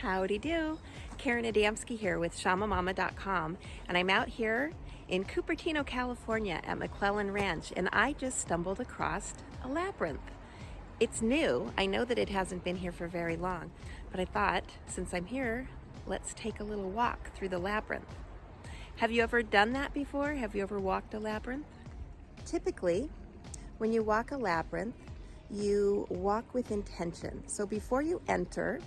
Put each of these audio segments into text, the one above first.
Howdy do. Karen Adamski here with shamamama.com, and I'm out here in Cupertino, California at McClellan Ranch, and I just stumbled across a labyrinth. It's new. I know that it hasn't been here for very long, but I thought, since I'm here, let's take a little walk through the labyrinth. Have you ever done that before? Have you ever walked a labyrinth? Typically, when you walk a labyrinth, you walk with intention. So before you enter,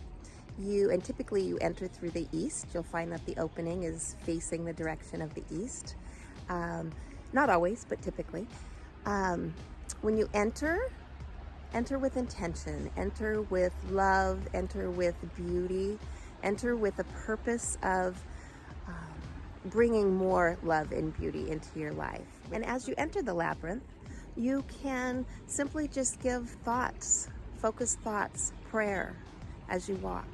and typically you enter through the east. You'll find that the opening is facing the direction of the east. Not always, but typically. When you enter with intention, enter with love, enter with beauty, enter with a purpose of bringing more love and beauty into your life. And as you enter the labyrinth, you can simply just give thoughts, focused thoughts, prayer as you walk.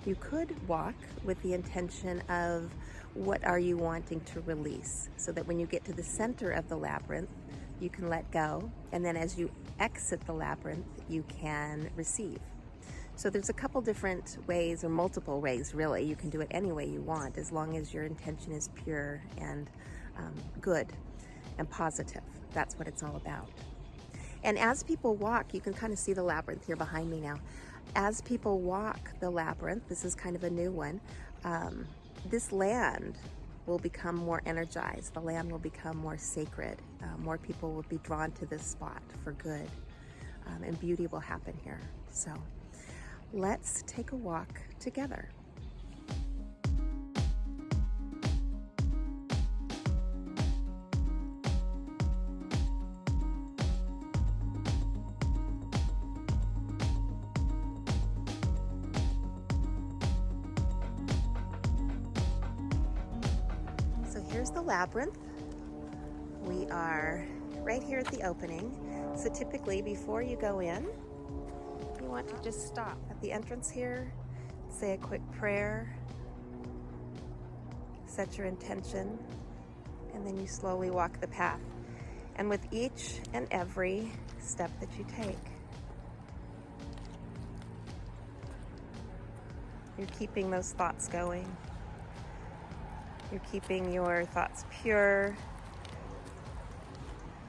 You could walk with the intention of what are you wanting to release, so that when you get to the center of the labyrinth, you can let go. And then as you exit the labyrinth, you can receive. So there's a couple different ways, or multiple ways really. You can do it any way you want, as long as your intention is pure and good and positive. That's what it's all about. And as people walk, you can kind of see the labyrinth here behind me now. As people walk the labyrinth, this is kind of a new one, this land will become more energized. The land will become more sacred. More people will be drawn to this spot for good, and beauty will happen here. So let's take a walk together. So here's the labyrinth. We are right here at the opening. So typically before you go in, you want to just stop at the entrance here, say a quick prayer, set your intention, and then you slowly walk the path. And with each and every step that you take, you're keeping those thoughts going. You're keeping your thoughts pure,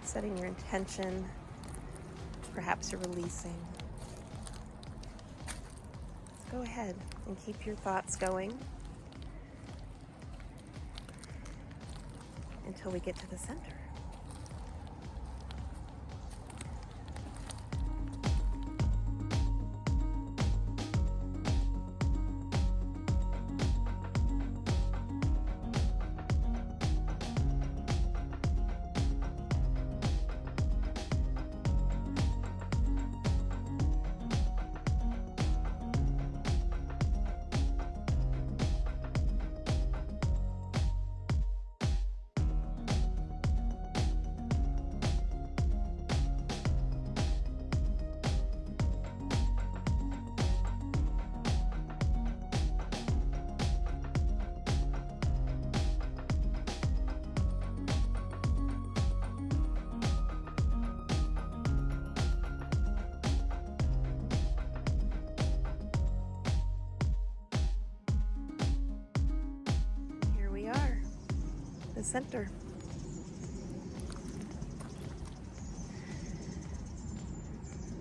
setting your intention. Perhaps you're releasing. Go ahead and keep your thoughts going until we get to the center. The center.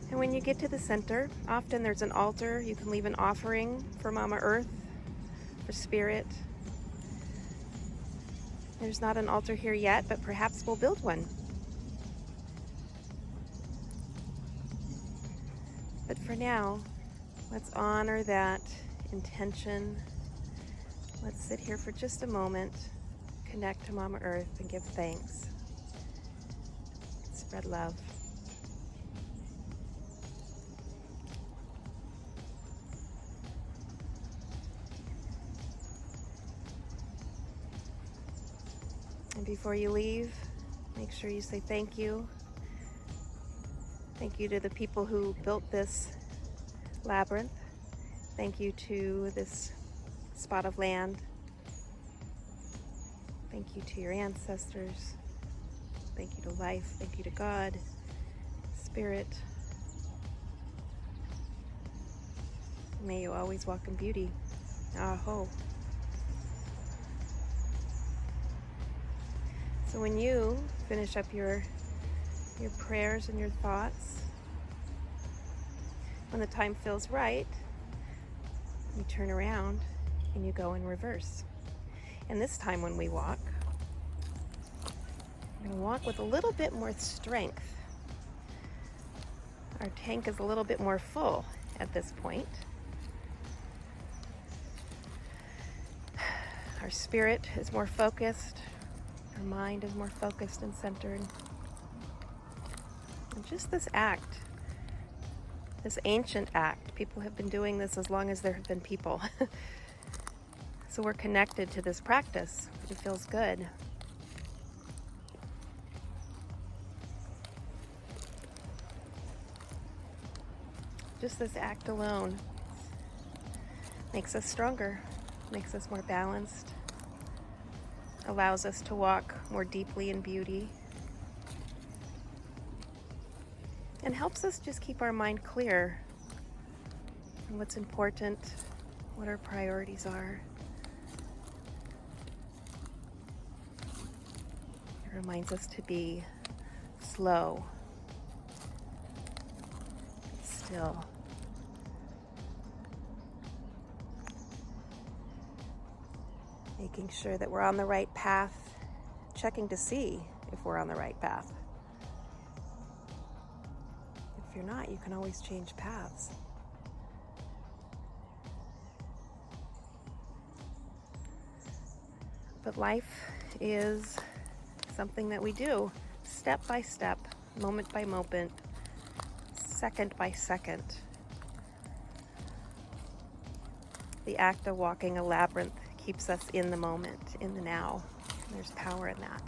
And when you get to the center, often there's an altar. You can leave an offering for Mama Earth, for Spirit. There's not an altar here yet, but perhaps we'll build one. But for now, let's honor that intention. Let's sit here for just a moment. Connect to Mama Earth and give thanks. Spread love. And before you leave, make sure you say thank you. Thank you to the people who built this labyrinth. Thank you to this spot of land. Thank you to your ancestors. Thank you to life. Thank you to God, Spirit. May you always walk in beauty. Aho. So when you finish up your prayers and your thoughts, when the time feels right, you turn around and you go in reverse. And this time when we walk, we're going to walk with a little bit more strength. Our tank is a little bit more full at this point. Our spirit is more focused. Our mind is more focused and centered. And just this act, this ancient act, people have been doing this as long as there have been people. So we're connected to this practice. It feels good. Just this act alone makes us stronger, makes us more balanced, allows us to walk more deeply in beauty, and helps us just keep our mind clear on what's important, what our priorities are. It reminds us to be slow, still. Making sure that we're on the right path, checking to see if we're on the right path. If you're not, you can always change paths. But life is something that we do step by step, moment by moment, second by second. The act of walking a labyrinth keeps us in the moment, in the now. There's power in that.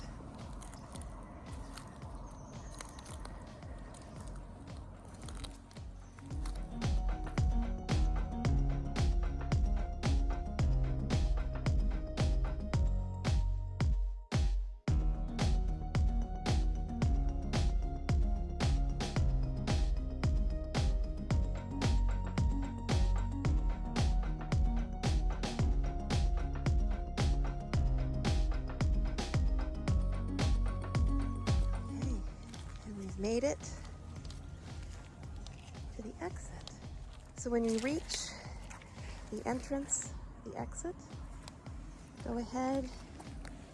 Made it to the exit. So when you reach the entrance, the exit, go ahead,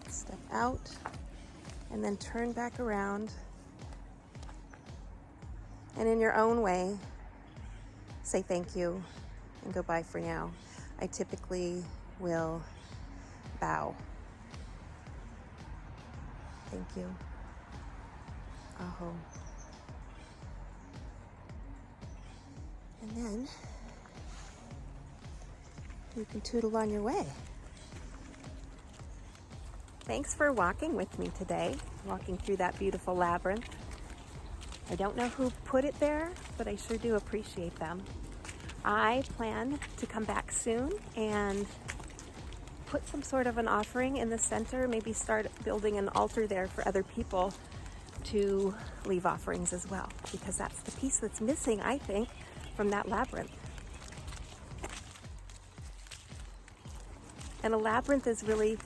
step out, and then turn back around. And in your own way, say thank you and goodbye for now. I typically will bow. Thank you. Aho. And then you can tootle on your way. Thanks for walking with me today, walking through that beautiful labyrinth. I don't know who put it there, but I sure do appreciate them. I plan to come back soon and put some sort of an offering in the center, maybe start building an altar there for other people to leave offerings as well, because that's the piece that's missing, I think, from that labyrinth. And a labyrinth is really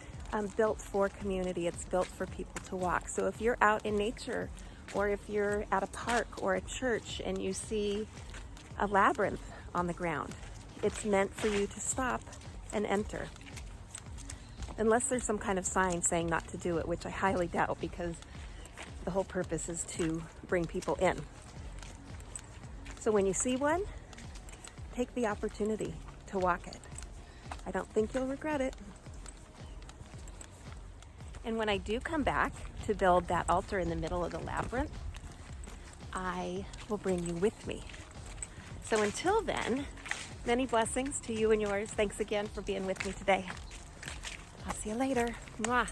built for community. It's built for people to walk. So if you're out in nature, or if you're at a park or a church and you see a labyrinth on the ground, it's meant for you to stop and enter. Unless there's some kind of sign saying not to do it, which I highly doubt, because the whole purpose is to bring people in. So when you see one, take the opportunity to walk it. I don't think you'll regret it. And when I do come back to build that altar in the middle of the labyrinth, I will bring you with me. So until then, many blessings to you and yours. Thanks again for being with me today. I'll see you later. Mwah.